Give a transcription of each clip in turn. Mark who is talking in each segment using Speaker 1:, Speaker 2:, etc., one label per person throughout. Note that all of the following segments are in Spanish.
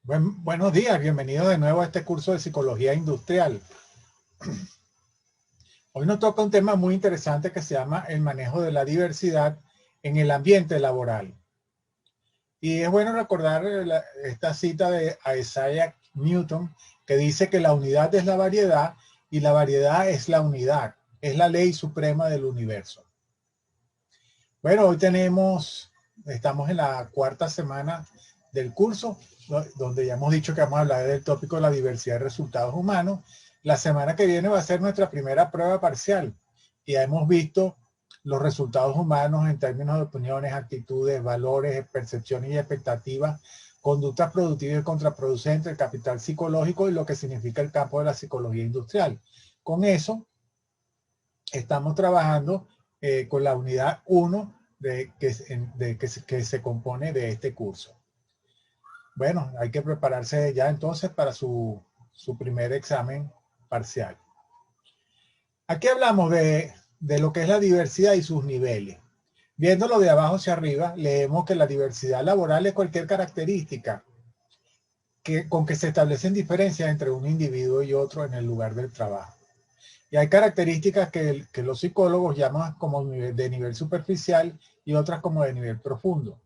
Speaker 1: Buenos días, bienvenidos de nuevo a este curso de Psicología Industrial. Hoy nos toca un tema muy interesante que se llama el manejo de la diversidad en el ambiente laboral. Y es bueno recordar esta cita de Isaac Newton que dice que la unidad es la variedad y la variedad es la unidad, es la ley suprema del universo. Bueno, hoy estamos en la cuarta semana del curso, donde ya hemos dicho que vamos a hablar del tópico de la diversidad de resultados humanos. La semana que viene va a ser nuestra primera prueba parcial y ya hemos visto los resultados humanos en términos de opiniones, actitudes, valores, percepciones y expectativas, conductas productivas y contraproducentes, el capital psicológico y lo que significa el campo de la psicología industrial. Con eso estamos trabajando con la unidad 1 que se compone de este curso. Bueno, hay que prepararse ya entonces para su primer examen parcial. Aquí hablamos de lo que es la diversidad y sus niveles. Viéndolo de abajo hacia arriba, leemos que la diversidad laboral es cualquier característica con que se establecen diferencias entre un individuo y otro en el lugar del trabajo. Y hay características que los psicólogos llaman como de nivel superficial y otras como de nivel profundo.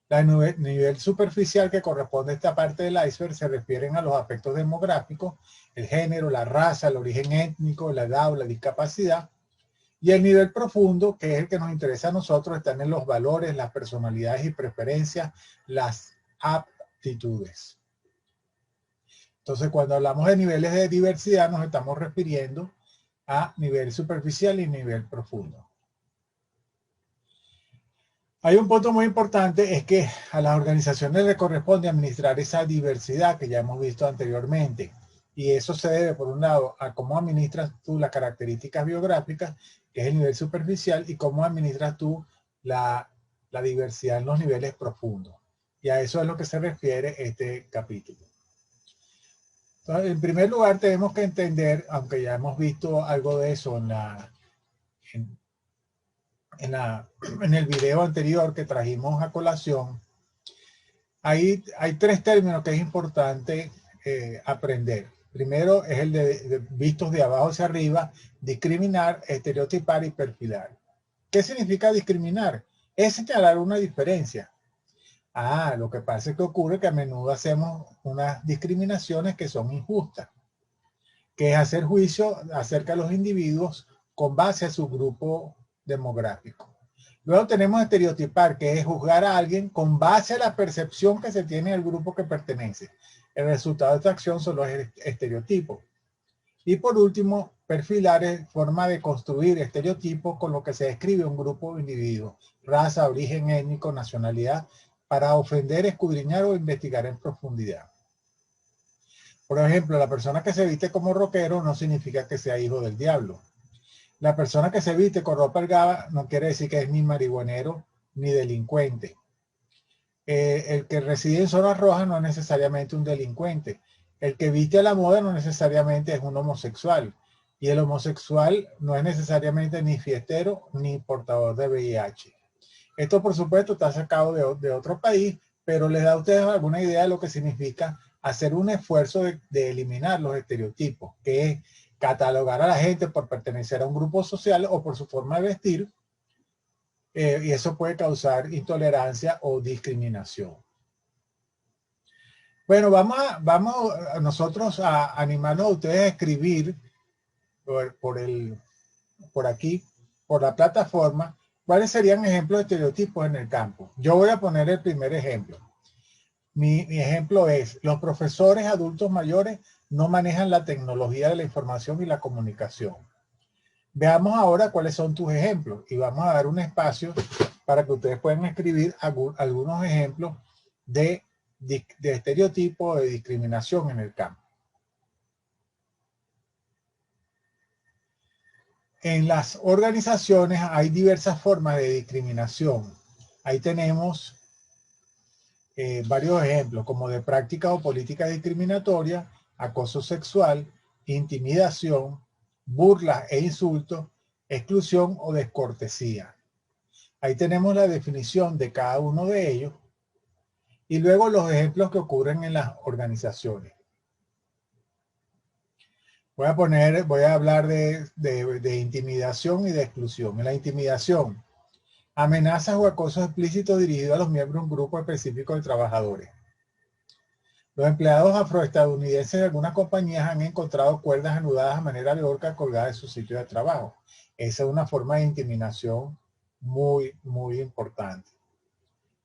Speaker 1: La nivel superficial, que corresponde a esta parte del iceberg, se refieren a los aspectos demográficos, el género, la raza, el origen étnico, la edad o la discapacidad. Y el nivel profundo, que es el que nos interesa a nosotros, están en los valores, las personalidades y preferencias, las aptitudes. Entonces, cuando hablamos de niveles de diversidad, nos estamos refiriendo a nivel superficial y nivel profundo. Hay un punto muy importante, es que a las organizaciones les corresponde administrar esa diversidad que ya hemos visto anteriormente. Y eso se debe, por un lado, a cómo administras tú las características biográficas, que es el nivel superficial, y cómo administras tú la diversidad en los niveles profundos. Y a eso es lo que se refiere este capítulo. Entonces, en primer lugar, tenemos que entender, aunque ya hemos visto algo de eso en el video anterior que trajimos a colación, hay tres términos que es importante aprender. Primero es el de vistos de abajo hacia arriba: discriminar, estereotipar y perfilar. ¿Qué significa discriminar? Es señalar una diferencia. Lo que pasa es que ocurre que a menudo hacemos unas discriminaciones que son injustas, que es hacer juicio acerca de los individuos con base a su grupo demográfico. Luego tenemos estereotipar, que es juzgar a alguien con base a la percepción que se tiene del grupo que pertenece. El resultado de esta acción son los estereotipos. Y por último, perfilar es forma de construir estereotipos con lo que se describe un grupo de individuos: raza, origen étnico, nacionalidad, para ofender, escudriñar o investigar en profundidad. Por ejemplo, la persona que se viste como rockero no significa que sea hijo del diablo. La persona que se viste con ropa holgada no quiere decir que es ni marihuanero ni delincuente. El que reside en zonas rojas no es necesariamente un delincuente. El que viste a la moda no necesariamente es un homosexual. Y el homosexual no es necesariamente ni fiestero ni portador de VIH. Esto, por supuesto, está sacado de otro país, pero les da a ustedes alguna idea de lo que significa hacer un esfuerzo de eliminar los estereotipos, que es catalogar a la gente por pertenecer a un grupo social o por su forma de vestir, y eso puede causar intolerancia o discriminación. Bueno, vamos a nosotros a animarnos a ustedes a escribir por aquí, por la plataforma, cuáles serían ejemplos de estereotipos en el campo. Yo voy a poner el primer ejemplo. Mi ejemplo es: los profesores adultos mayores no manejan la tecnología de la información y la comunicación. Veamos ahora cuáles son tus ejemplos y vamos a dar un espacio para que ustedes puedan escribir algunos ejemplos de estereotipo, de discriminación en el campo. En las organizaciones hay diversas formas de discriminación. Ahí tenemos varios ejemplos, como de prácticas o políticas discriminatorias, acoso sexual, intimidación, burlas e insultos, exclusión o descortesía. Ahí tenemos la definición de cada uno de ellos. Y luego los ejemplos que ocurren en las organizaciones. Voy a hablar de intimidación y de exclusión. En la intimidación, amenazas o acosos explícitos dirigidos a los miembros de un grupo específico de trabajadores. Los empleados afroestadounidenses de algunas compañías han encontrado cuerdas anudadas a manera de horca colgadas de su sitio de trabajo. Esa es una forma de intimidación muy, muy importante.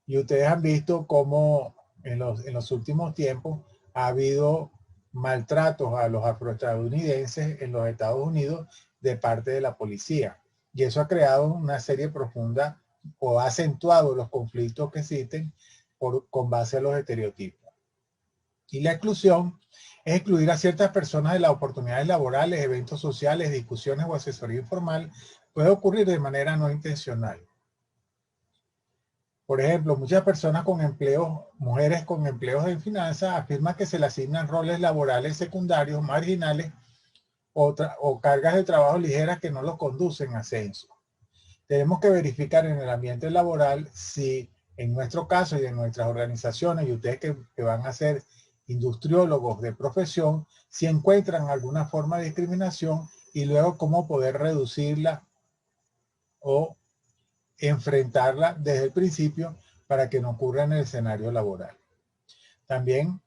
Speaker 1: Y ustedes han visto cómo en los últimos tiempos ha habido maltratos a los afroestadounidenses en los Estados Unidos de parte de la policía. Y eso ha creado una serie profunda o ha acentuado los conflictos que existen con base a los estereotipos. Y la exclusión es excluir a ciertas personas de las oportunidades laborales, eventos sociales, discusiones o asesoría informal. Puede ocurrir de manera no intencional. Por ejemplo, muchas personas con empleos, mujeres con empleos en finanzas, afirman que se le asignan roles laborales secundarios, marginales o cargas de trabajo ligeras que no los conducen a ascenso. Tenemos que verificar en el ambiente laboral si en nuestro caso y en nuestras organizaciones, y ustedes que van a ser industriólogos de profesión, si encuentran alguna forma de discriminación y luego cómo poder reducirla o enfrentarla desde el principio para que no ocurra en el escenario laboral. También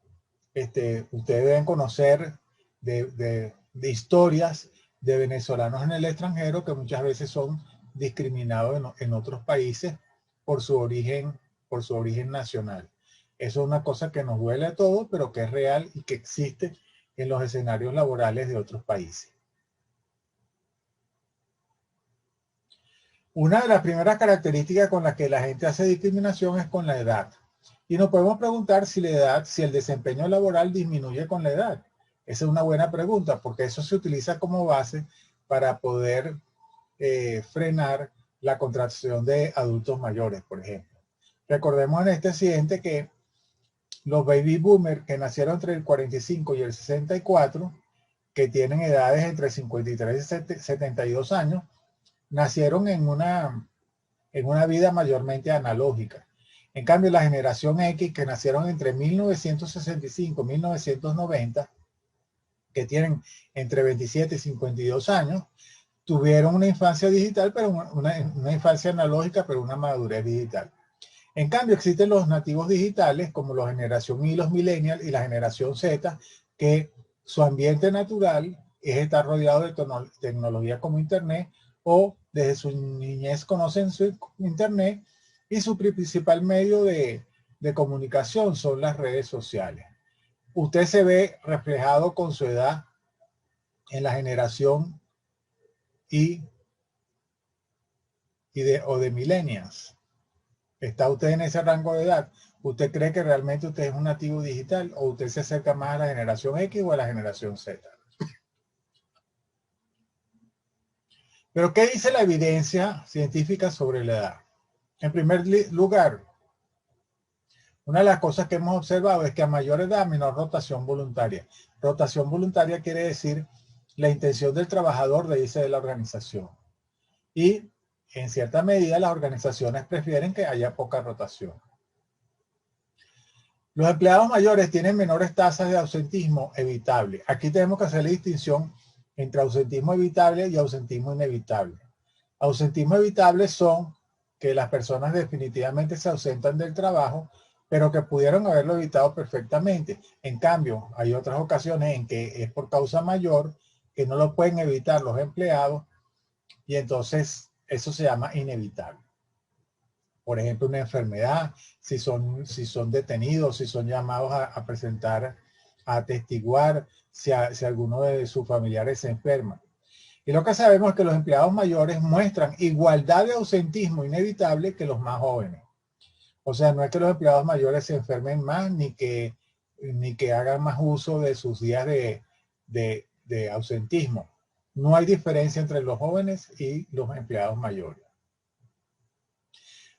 Speaker 1: ustedes deben conocer de historias de venezolanos en el extranjero que muchas veces son discriminados en otros países por su origen nacional. Eso es una cosa que nos duele a todos, pero que es real y que existe en los escenarios laborales de otros países. Una de las primeras características con las que la gente hace discriminación es con la edad. Y nos podemos preguntar si el desempeño laboral disminuye con la edad. Esa es una buena pregunta, porque eso se utiliza como base para poder frenar la contratación de adultos mayores, por ejemplo. Recordemos en este accidente que los baby boomers que nacieron entre el 45 y el 64, que tienen edades entre 53 y 72 años, nacieron en una vida mayormente analógica. En cambio, la generación X, que nacieron entre 1965 y 1990, que tienen entre 27 y 52 años, tuvieron una infancia digital, pero una infancia analógica, pero una madurez digital. En cambio, existen los nativos digitales, como la generación Y, los millennials y la generación Z, que su ambiente natural es estar rodeado de tecnología como Internet, o desde su niñez conocen su Internet y su principal medio de comunicación son las redes sociales. Usted se ve reflejado con su edad en la generación Y o de millennials. ¿Está usted en ese rango de edad? ¿Usted cree que realmente usted es un nativo digital o usted se acerca más a la generación X o a la generación Z? Pero ¿qué dice la evidencia científica sobre la edad? En primer lugar, una de las cosas que hemos observado es que a mayor edad, menor rotación voluntaria. Rotación voluntaria quiere decir la intención del trabajador de irse de la organización. Y en cierta medida las organizaciones prefieren que haya poca rotación. Los empleados mayores tienen menores tasas de ausentismo evitable. Aquí tenemos que hacer la distinción entre ausentismo evitable y ausentismo inevitable. Ausentismo evitable son que las personas definitivamente se ausentan del trabajo, pero que pudieron haberlo evitado perfectamente. En cambio, hay otras ocasiones en que es por causa mayor, que no lo pueden evitar los empleados, y entonces eso se llama inevitable. Por ejemplo, una enfermedad, si son detenidos, si son llamados a presentar, a atestiguar, si alguno de sus familiares se enferma. Y lo que sabemos es que los empleados mayores muestran igualdad de ausentismo inevitable que los más jóvenes. O sea, no es que los empleados mayores se enfermen más ni que hagan más uso de sus días de ausentismo. No hay diferencia entre los jóvenes y los empleados mayores.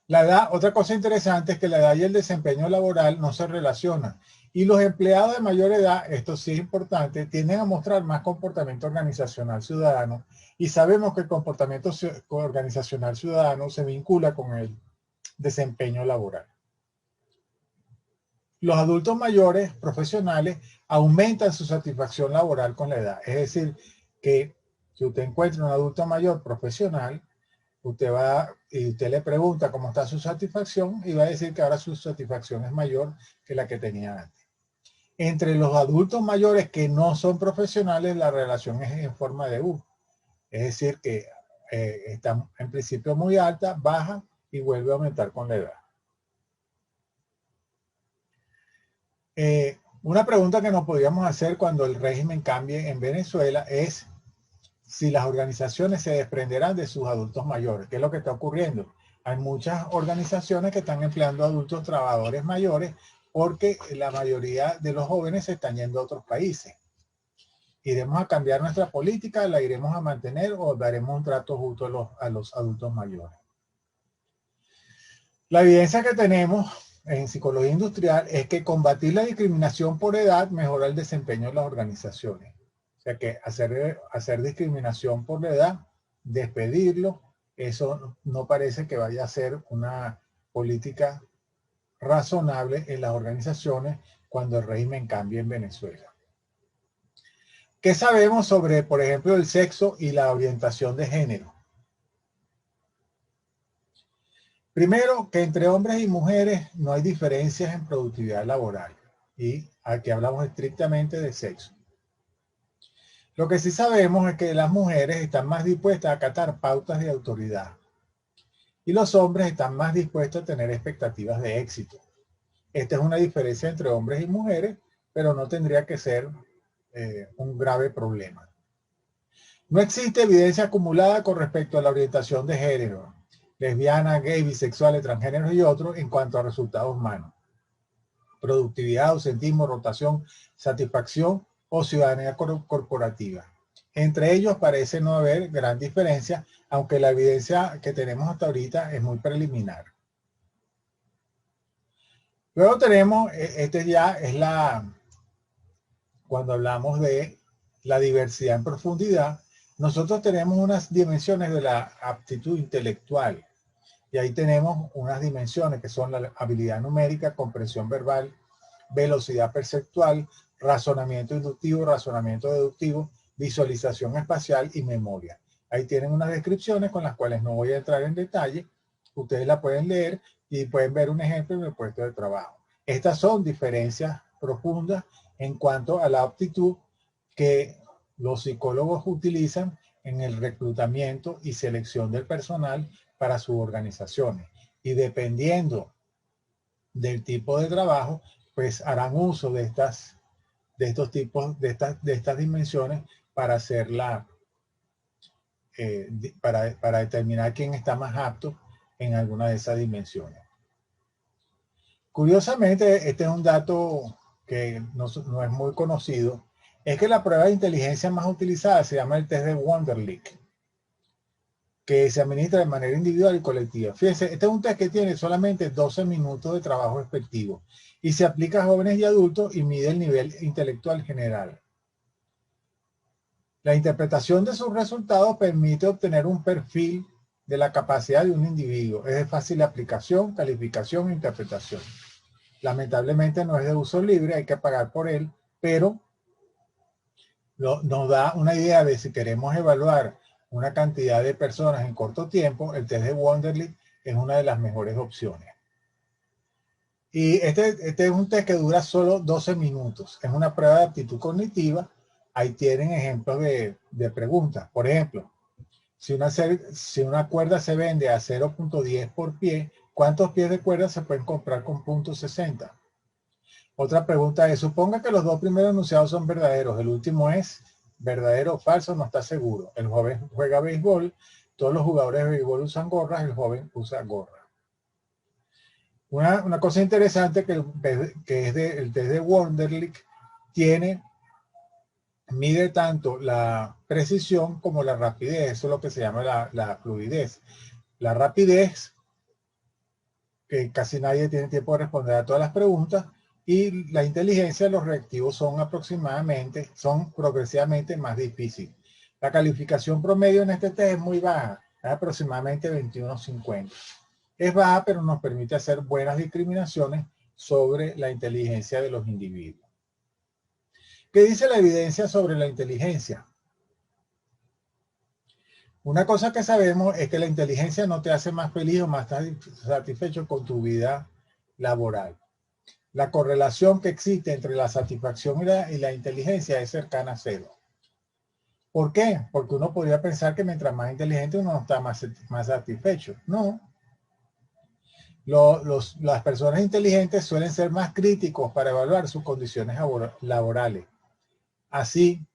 Speaker 1: La edad, otra cosa interesante es que la edad y el desempeño laboral no se relacionan. Y los empleados de mayor edad, esto sí es importante, tienden a mostrar más comportamiento organizacional ciudadano. Y sabemos que el comportamiento organizacional ciudadano se vincula con el desempeño laboral. Los adultos mayores profesionales aumentan su satisfacción laboral con la edad. Es decir, que si usted encuentra un adulto mayor profesional, usted va y usted le pregunta cómo está su satisfacción y va a decir que ahora su satisfacción es mayor que la que tenía antes. Entre los adultos mayores que no son profesionales, la relación es en forma de U. Es decir, que está en principio muy alta, baja y vuelve a aumentar con la edad. Una pregunta que nos podríamos hacer cuando el régimen cambie en Venezuela es si las organizaciones se desprenderán de sus adultos mayores. ¿Qué es lo que está ocurriendo? Hay muchas organizaciones que están empleando adultos trabajadores mayores porque la mayoría de los jóvenes se están yendo a otros países. ¿Iremos a cambiar nuestra política? ¿La iremos a mantener o daremos un trato justo a los adultos mayores? La evidencia que tenemos en psicología industrial es que combatir la discriminación por edad mejora el desempeño de las organizaciones. O sea que hacer discriminación por la edad, despedirlo, eso no parece que vaya a ser una política razonable en las organizaciones cuando el régimen cambie en Venezuela. ¿Qué sabemos sobre, por ejemplo, el sexo y la orientación de género? Primero, que entre hombres y mujeres no hay diferencias en productividad laboral. Y aquí hablamos estrictamente de sexo. Lo que sí sabemos es que las mujeres están más dispuestas a acatar pautas de autoridad. Y los hombres están más dispuestos a tener expectativas de éxito. Esta es una diferencia entre hombres y mujeres, pero no tendría que ser un grave problema. No existe evidencia acumulada con respecto a la orientación de género, lesbiana, gay, bisexuales, transgéneros y otros en cuanto a resultados humanos. Productividad, ausentismo, rotación, satisfacción o ciudadanía corporativa. Entre ellos parece no haber gran diferencia, aunque la evidencia que tenemos hasta ahorita es muy preliminar. Luego tenemos, cuando hablamos de la diversidad en profundidad, nosotros tenemos unas dimensiones de la aptitud intelectual. Y ahí tenemos unas dimensiones que son la habilidad numérica, comprensión verbal, velocidad perceptual, razonamiento inductivo, razonamiento deductivo, visualización espacial y memoria. Ahí tienen unas descripciones con las cuales no voy a entrar en detalle. Ustedes la pueden leer y pueden ver un ejemplo en el puesto de trabajo. Estas son diferencias profundas en cuanto a la aptitud que los psicólogos utilizan en el reclutamiento y selección del personal para sus organizaciones. Y dependiendo del tipo de trabajo, pues harán uso de estas dimensiones para hacerla, para determinar quién está más apto en alguna de esas dimensiones. Curiosamente, este es un dato que no es muy conocido, es que la prueba de inteligencia más utilizada se llama el test de Wonderlic, que se administra de manera individual y colectiva. Fíjense, este es un test que tiene solamente 12 minutos de trabajo efectivo y se aplica a jóvenes y adultos y mide el nivel intelectual general. La interpretación de sus resultados permite obtener un perfil de la capacidad de un individuo. Es de fácil aplicación, calificación e interpretación. Lamentablemente no es de uso libre, hay que pagar por él, pero nos da una idea de si queremos evaluar una cantidad de personas en corto tiempo. El test de Wonderlic es una de las mejores opciones. Y este es un test que dura solo 12 minutos. Es una prueba de aptitud cognitiva. Ahí tienen ejemplos de preguntas. Por ejemplo, si una cuerda se vende a 0.10 por pie, ¿cuántos pies de cuerda se pueden comprar con 0.60? Otra pregunta es, suponga que los dos primeros enunciados son verdaderos. El último es verdadero o falso, no está seguro. El joven juega béisbol, todos los jugadores de béisbol usan gorras, el joven usa gorra. Una cosa interesante que es el test de Wonderlic mide tanto la precisión como la rapidez. Eso es lo que se llama la fluidez. La rapidez, que casi nadie tiene tiempo de responder a todas las preguntas, y la inteligencia, los reactivos son progresivamente más difíciles. La calificación promedio en este test es muy baja, es aproximadamente 21.50. Es baja, pero nos permite hacer buenas discriminaciones sobre la inteligencia de los individuos. ¿Qué dice la evidencia sobre la inteligencia? Una cosa que sabemos es que la inteligencia no te hace más feliz o más satisfecho con tu vida laboral. La correlación que existe entre la satisfacción y la inteligencia es cercana a cero. ¿Por qué? Porque uno podría pensar que mientras más inteligente uno está más satisfecho. No. Las personas inteligentes suelen ser más críticos para evaluar sus condiciones laborales. Así,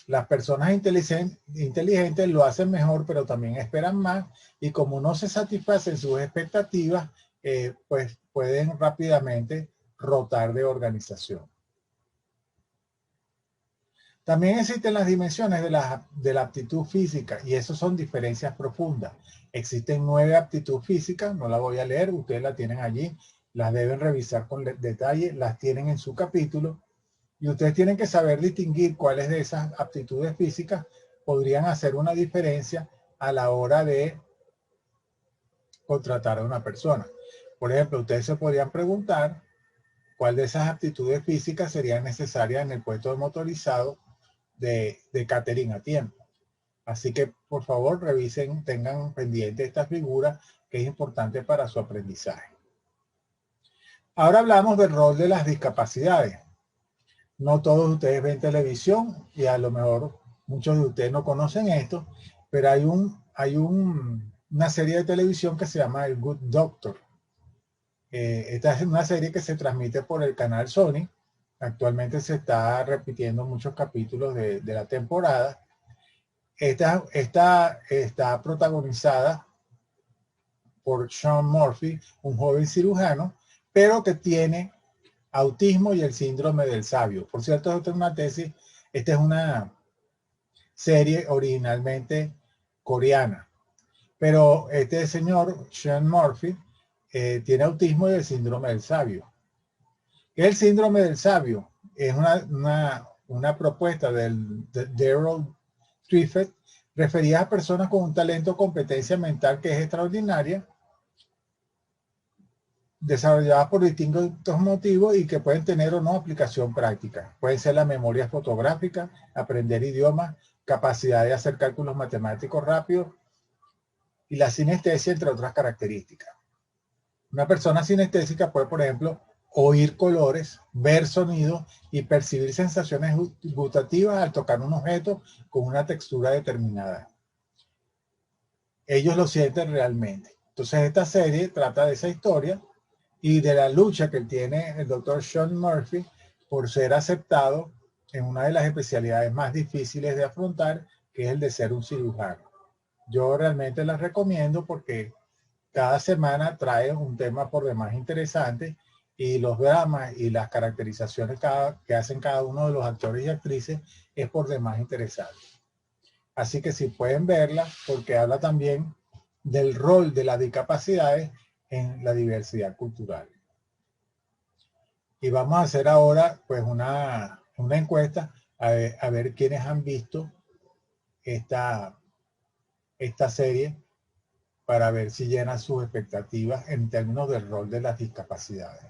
Speaker 1: las personas inteligentes lo hacen mejor, pero también esperan más, y como no se satisfacen sus expectativas, pues pueden rápidamente rotar de organización. También existen las dimensiones de la aptitud física, y eso son diferencias profundas. Existen 9 aptitudes físicas, no las voy a leer, ustedes las tienen allí, las deben revisar con detalle, las tienen en su capítulo, y ustedes tienen que saber distinguir cuáles de esas aptitudes físicas podrían hacer una diferencia a la hora de contratar a una persona. Por ejemplo, ustedes se podrían preguntar cuál de esas aptitudes físicas serían necesarias en el puesto de motorizado de catering a tiempo. Así que, por favor, revisen, tengan pendiente esta figura que es importante para su aprendizaje. Ahora hablamos del rol de las discapacidades. No todos ustedes ven televisión y a lo mejor muchos de ustedes no conocen esto, pero hay una serie de televisión que se llama El Good Doctor. Esta es una serie que se transmite por el canal Sony. Actualmente se está repitiendo muchos capítulos de la temporada. Esta está protagonizada por Sean Murphy, un joven cirujano, pero que tiene autismo y el síndrome del sabio. Por cierto, esta es una serie originalmente coreana, pero este señor, Sean Murphy, tiene autismo y el síndrome del sabio. El síndrome del sabio es una propuesta de Daryl Triffett referida a personas con un talento o competencia mental que es extraordinaria, desarrolladas por distintos motivos y que pueden tener o no aplicación práctica. Pueden ser la memoria fotográfica, aprender idiomas, capacidad de hacer cálculos matemáticos rápidos y la sinestesia, entre otras características. Una persona sinestésica puede, por ejemplo, oír colores, ver sonidos y percibir sensaciones gustativas al tocar un objeto con una textura determinada. Ellos lo sienten realmente. Entonces esta serie trata de esa historia y de la lucha que tiene el doctor Sean Murphy por ser aceptado en una de las especialidades más difíciles de afrontar, que es el de ser un cirujano. Yo realmente las recomiendo porque cada semana trae un tema por demás interesante y los dramas y las caracterizaciones que hacen cada uno de los actores y actrices es por demás interesante. Así que si pueden verla, porque habla también del rol de las discapacidades en la diversidad cultural. Y vamos a hacer ahora pues una encuesta a ver quiénes han visto esta serie para ver si llena sus expectativas en términos del rol de las discapacidades.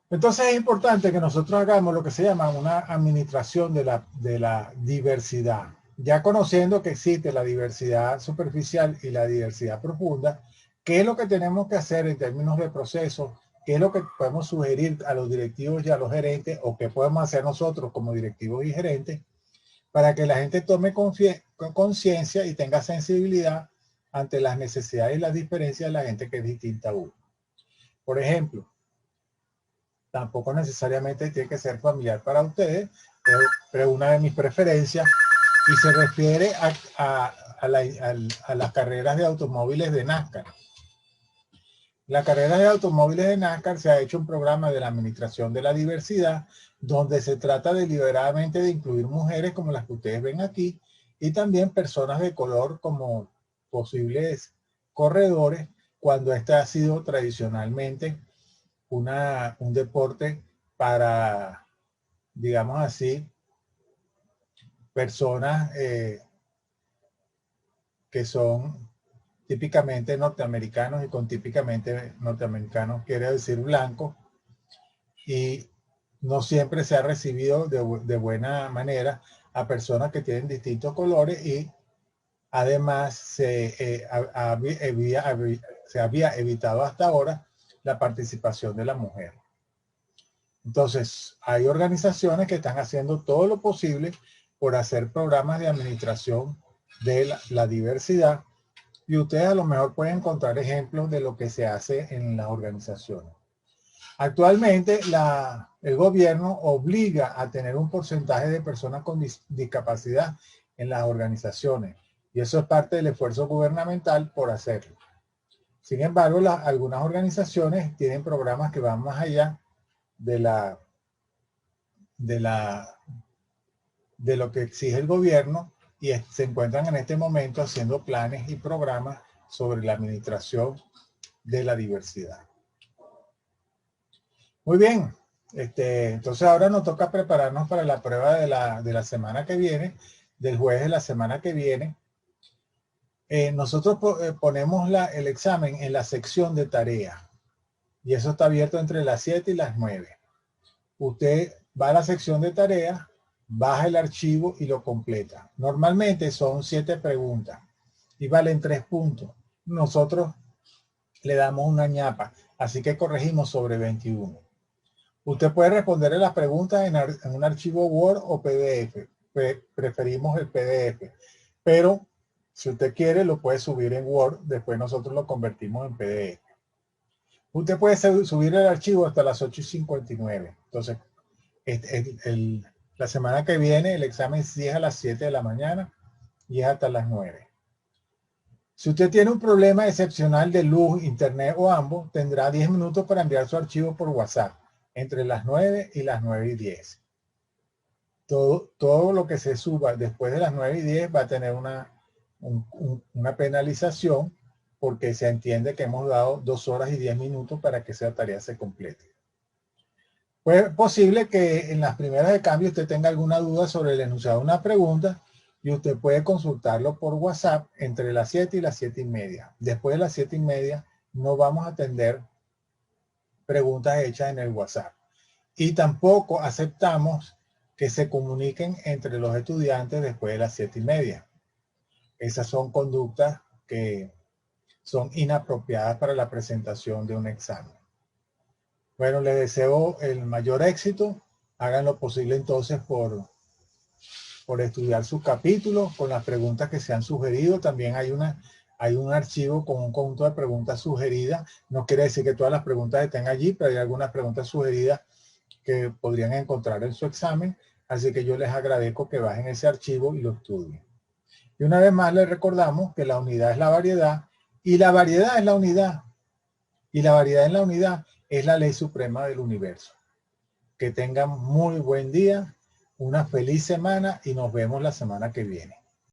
Speaker 1: Entonces es importante que nosotros hagamos lo que se llama una administración de la diversidad. Ya conociendo que existe la diversidad superficial y la diversidad profunda, ¿qué es lo que tenemos que hacer en términos de procesos? ¿Qué es lo que podemos sugerir a los directivos y a los gerentes o qué podemos hacer nosotros como directivos y gerentes para que la gente tome conciencia y tenga sensibilidad ante las necesidades y las diferencias de la gente que es distinta a uno? Por ejemplo, tampoco necesariamente tiene que ser familiar para ustedes, pero una de mis preferencias y se refiere a las carreras de automóviles de NASCAR. La carrera de automóviles de NASCAR se ha hecho un programa de la Administración de la Diversidad donde se trata deliberadamente de incluir mujeres como las que ustedes ven aquí y también personas de color como posibles corredores cuando este ha sido tradicionalmente un deporte para, digamos así, personas que son típicamente norteamericanos, y con típicamente norteamericanos quiere decir blanco, y no siempre se ha recibido de buena manera a personas que tienen distintos colores, y además se había evitado hasta ahora la participación de la mujer. Entonces, hay organizaciones que están haciendo todo lo posible por hacer programas de administración de la diversidad, y ustedes a lo mejor pueden encontrar ejemplos de lo que se hace en las organizaciones. Actualmente, el gobierno obliga a tener un porcentaje de personas con discapacidad en las organizaciones, y eso es parte del esfuerzo gubernamental por hacerlo. Sin embargo, algunas organizaciones tienen programas que van más allá de lo que exige el gobierno, y se encuentran en este momento haciendo planes y programas sobre la administración de la diversidad. Muy bien, entonces ahora nos toca prepararnos para la prueba de la semana que viene, del jueves de la semana que viene. Nosotros ponemos el examen en la sección de tarea, y eso está abierto entre las 7 y las 9. Usted va a la sección de tarea, baja el archivo y lo completa. Normalmente son 7 preguntas y valen 3 puntos. Nosotros le damos una ñapa, así que corregimos sobre 21. Usted puede responderle las preguntas en un archivo Word o PDF. Preferimos el PDF, pero si usted quiere lo puede subir en Word, después nosotros lo convertimos en PDF. Usted puede subir el archivo hasta las 8:59. Entonces, la semana que viene el examen sí es a las 7 de la mañana y es hasta las 9. Si usted tiene un problema excepcional de luz, internet o ambos, tendrá 10 minutos para enviar su archivo por WhatsApp entre las 9 y las 9:10. Todo lo que se suba después de las 9:10 va a tener una penalización, porque se entiende que hemos dado 2 horas y 10 minutos para que esa tarea se complete. Pues es posible que en las primeras de cambio usted tenga alguna duda sobre el enunciado de una pregunta, y usted puede consultarlo por WhatsApp entre las 7 y las 7:30. Después de las 7:30 no vamos a atender preguntas hechas en el WhatsApp. Y tampoco aceptamos que se comuniquen entre los estudiantes después de las 7:30. Esas son conductas que son inapropiadas para la presentación de un examen. Bueno, les deseo el mayor éxito. Hagan lo posible entonces por estudiar sus capítulos con las preguntas que se han sugerido. También hay un archivo con un conjunto de preguntas sugeridas. No quiere decir que todas las preguntas estén allí, pero hay algunas preguntas sugeridas que podrían encontrar en su examen. Así que yo les agradezco que bajen ese archivo y lo estudien. Y una vez más les recordamos que la unidad es la variedad, y la variedad es la unidad. Y la variedad en la unidad es la ley suprema del universo. Que tengan muy buen día, una feliz semana, y nos vemos la semana que viene.